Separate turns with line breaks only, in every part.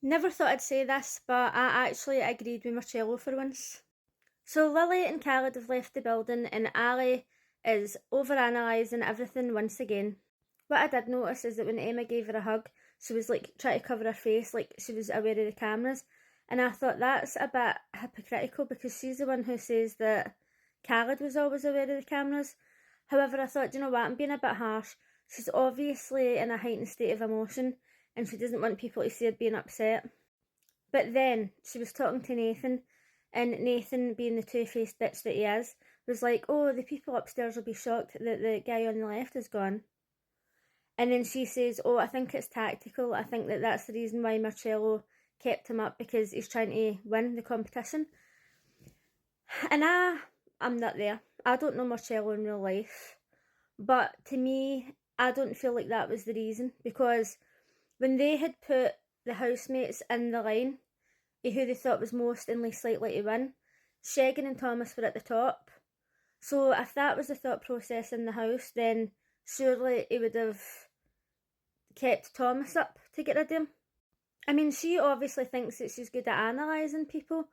Never thought I'd say this, but I actually agreed with Marcello for once. So Lily and Khaled have left the building and Ali is overanalysing everything once again. What I did notice is that when Emma gave her a hug, she was like trying to cover her face like she was aware of the cameras. And I thought that's a bit hypocritical because she's the one who says that Khaled was always aware of the cameras. However, I thought, you know what, I'm being a bit harsh. She's obviously in a heightened state of emotion and she doesn't want people to see her being upset. But then she was talking to Nathan, and Nathan, being the two-faced bitch that he is, was like, oh, the people upstairs will be shocked that the guy on the left is gone. And then she says, oh, I think it's tactical. I think that that's the reason why Marcello kept him up, because he's trying to win the competition. And I'm not there. I don't know Marcello in real life. But to me, I don't feel like that was the reason, because when they had put the housemates in the line of who they thought was most and least likely to win, Shagan and Thomas were at the top. So if that was the thought process in the house, then surely he would have kept Thomas up to get rid of him. I mean, she obviously thinks that she's good at analysing people,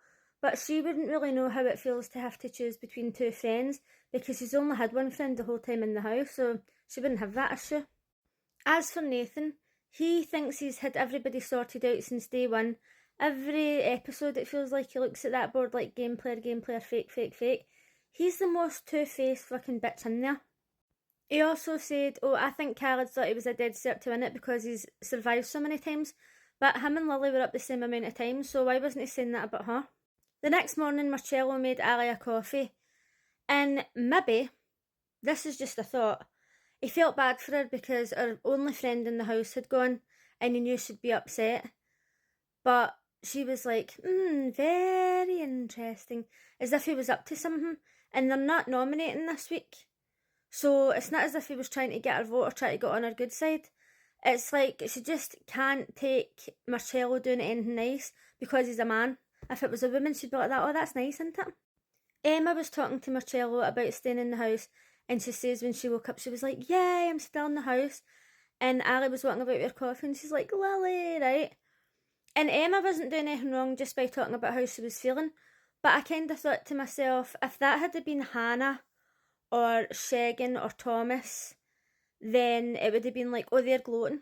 but she wouldn't really know how it feels to have to choose between two friends, because she's only had one friend the whole time in the house, so she wouldn't have that issue. As for Nathan, he thinks he's had everybody sorted out since day one. Every episode it feels like he looks at that board like game player, fake. He's the most two-faced fucking bitch in there. He also said, oh, I think Khaled thought he was a dead cert to win it because he's survived so many times, but him and Lily were up the same amount of times, so why wasn't he saying that about her? The next morning, Marcello made Ali a coffee, and maybe, this is just a thought, he felt bad for her because her only friend in the house had gone, and he knew she'd be upset, but she was like, very interesting, as if he was up to something, and they're not nominating this week. So it's not as if he was trying to get her vote or trying to get on her good side. It's like she just can't take Marcello doing anything nice because he's a man. If it was a woman, she'd be like that, oh, that's nice, isn't it? Emma was talking to Marcello about staying in the house, and she says when she woke up, she was like, yay, I'm still in the house. And Ali was walking about with her coffee, and she's like, Lily, right? And Emma wasn't doing anything wrong just by talking about how she was feeling. But I kind of thought to myself, if that had been Hannah or Shagan or Thomas, then it would have been like, oh, they're gloating.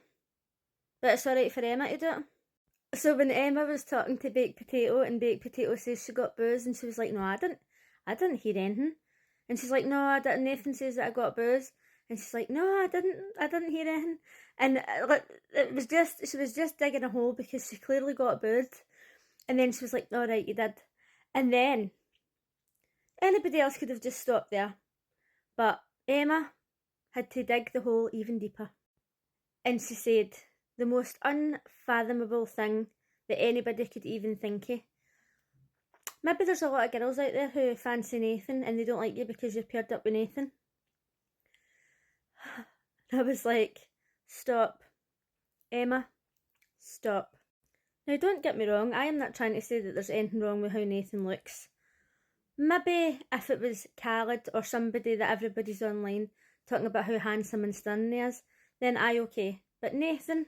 But it's alright for Emma to do it. So when Emma was talking to Baked Potato, and Baked Potato says she got booze, and she was like, no, I didn't hear anything. And she's like, no, I didn't. Nathan says that I got booze. And she's like, no, I didn't hear anything. And she was just digging a hole because she clearly got booed. And then she was like, all right, you did. And then anybody else could have just stopped there. But Emma had to dig the hole even deeper. And she said the most unfathomable thing that anybody could even think of. Maybe there's a lot of girls out there who fancy Nathan and they don't like you because you're paired up with Nathan. I was like, stop. Emma, stop. Now don't get me wrong, I am not trying to say that there's anything wrong with how Nathan looks. Maybe if it was Khaled or somebody that everybody's online talking about how handsome and stunning he is, then okay. But Nathan,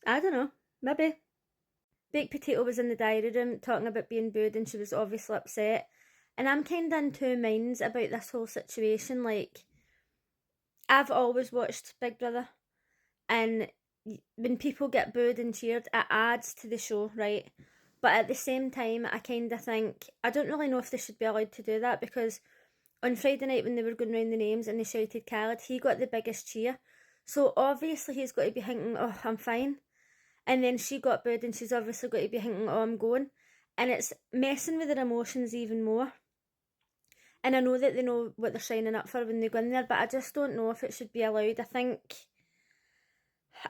I don't know, maybe. Baked Potato was in the diary room talking about being booed, and she was obviously upset. And I'm kind of in two minds about this whole situation. Like, I've always watched Big Brother, and when people get booed and cheered, it adds to the show, right? But at the same time, I kind of think, I don't really know if they should be allowed to do that, because on Friday night when they were going round the names and they shouted Khaled, he got the biggest cheer. So obviously he's got to be thinking, oh, I'm fine. And then she got booed and she's obviously got to be thinking, oh, I'm going. And it's messing with their emotions even more. And I know that they know what they're signing up for when they go in there, but I just don't know if it should be allowed.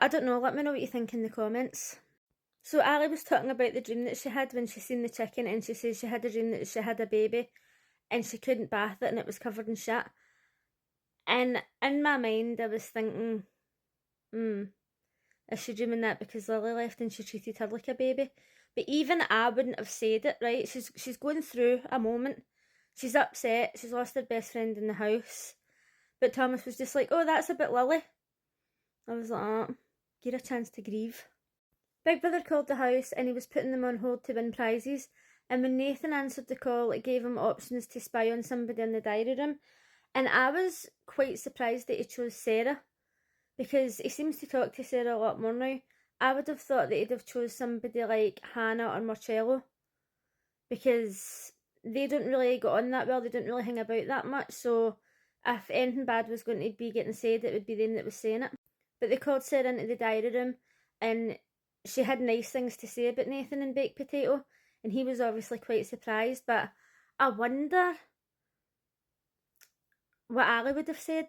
I don't know, let me know what you think in the comments. So Ali was talking about the dream that she had when she seen the chicken, and she says she had a dream that she had a baby and she couldn't bath it and it was covered in shit. And in my mind I was thinking, is she dreaming that because Lily left and she treated her like a baby? But even I wouldn't have said it, right? She's going through a moment. She's upset. She's lost her best friend in the house. But Thomas was just like, oh, that's a bit Lily. I was like, oh. give her a chance to grieve. Big Brother called the house and he was putting them on hold to win prizes, and when Nathan answered the call it gave him options to spy on somebody in the diary room, and I was quite surprised that he chose Sarah, because he seems to talk to Sarah a lot more now. I would have thought that he'd have chose somebody like Hannah or Marcello, because they don't really get on that well, they don't really hang about that much, so if anything bad was going to be getting said, it would be them that was saying it. But they called Sarah into the diary room, and she had nice things to say about Nathan and Baked Potato, and he was obviously quite surprised, but I wonder what Ali would have said,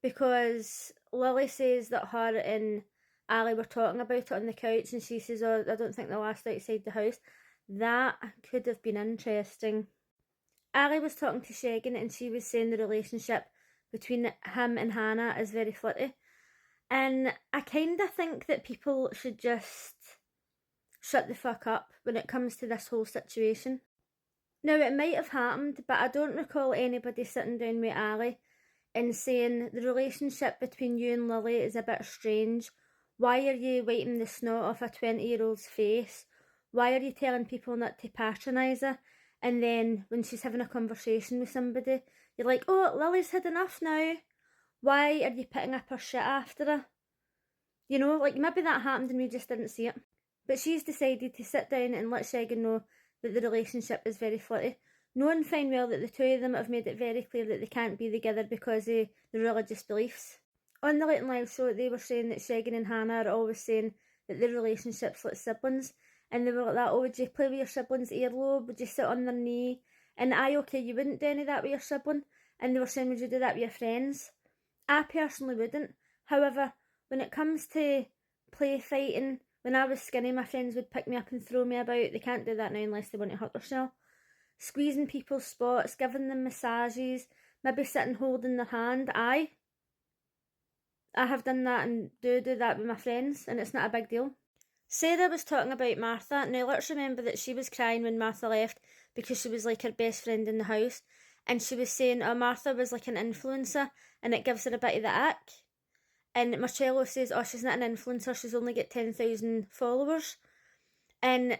because Lily says that her and Ali were talking about it on the couch, and she says, oh, I don't think they'll last outside the house. That could have been interesting. Ali was talking to Shagan and she was saying the relationship between him and Hannah is very flirty. And I kind of think that people should just shut the fuck up when it comes to this whole situation. Now, it might have happened, but I don't recall anybody sitting down with Ali and saying the relationship between you and Lily is a bit strange. Why are you wiping the snot off a 20-year-old's face? Why are you telling people not to patronise her? And then when she's having a conversation with somebody, you're like, oh, Lily's had enough now. Why are you putting up her shit after her? You know, like maybe that happened and we just didn't see it. But she's decided to sit down and let Shagan know that the relationship is very flirty, knowing fine well that the two of them have made it very clear that they can't be together because of the religious beliefs. On the Late and Live show, they were saying that Shagan and Hannah are always saying that their relationship's like siblings, and they were like that, oh, would you play with your sibling's earlobe? Would you sit on their knee? And okay, you wouldn't do any of that with your sibling. And they were saying, would you do that with your friends? I personally wouldn't. However, when it comes to play fighting, when I was skinny, my friends would pick me up and throw me about. They can't do that now unless they want to hurt themselves. Squeezing people's spots, giving them massages, maybe sitting holding their hand. I have done that and do that with my friends, and it's not a big deal. Sarah was talking about Martha. Now let's remember that she was crying when Martha left because she was like her best friend in the house, and she was saying, oh, Martha was like an influencer and it gives her a bit of the ick. And Marcello says, oh, she's not an influencer, she's only got 10,000 followers. And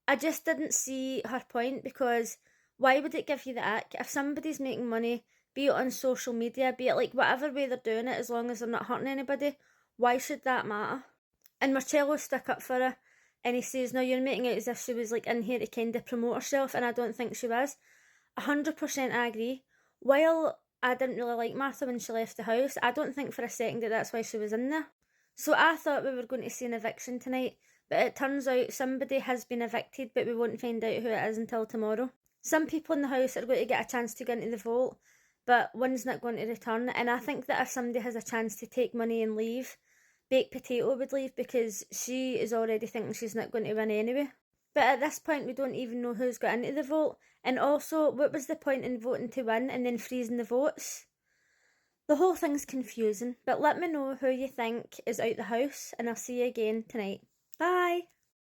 I just didn't see her point, because why would it give you the ick? If somebody's making money, be it on social media, be it like whatever way they're doing it, as long as they're not hurting anybody, why should that matter? And Marcello stuck up for her, and he says, no, you're making it as if she was like in here to kind of promote herself, and I don't think she was. 100% I agree. While I didn't really like Martha when she left the house, I don't think for a second that that's why she was in there. So I thought we were going to see an eviction tonight, but it turns out somebody has been evicted, but we won't find out who it is until tomorrow. Some people in the house are going to get a chance to go into the vault, but one's not going to return, and I think that if somebody has a chance to take money and leave, Baked Potato would leave, because she is already thinking she's not going to win anyway. But at this point, we don't even know who's got into the vote. And also, what was the point in voting to win and then freezing the votes? The whole thing's confusing, but let me know who you think is out the house, and I'll see you again tonight. Bye!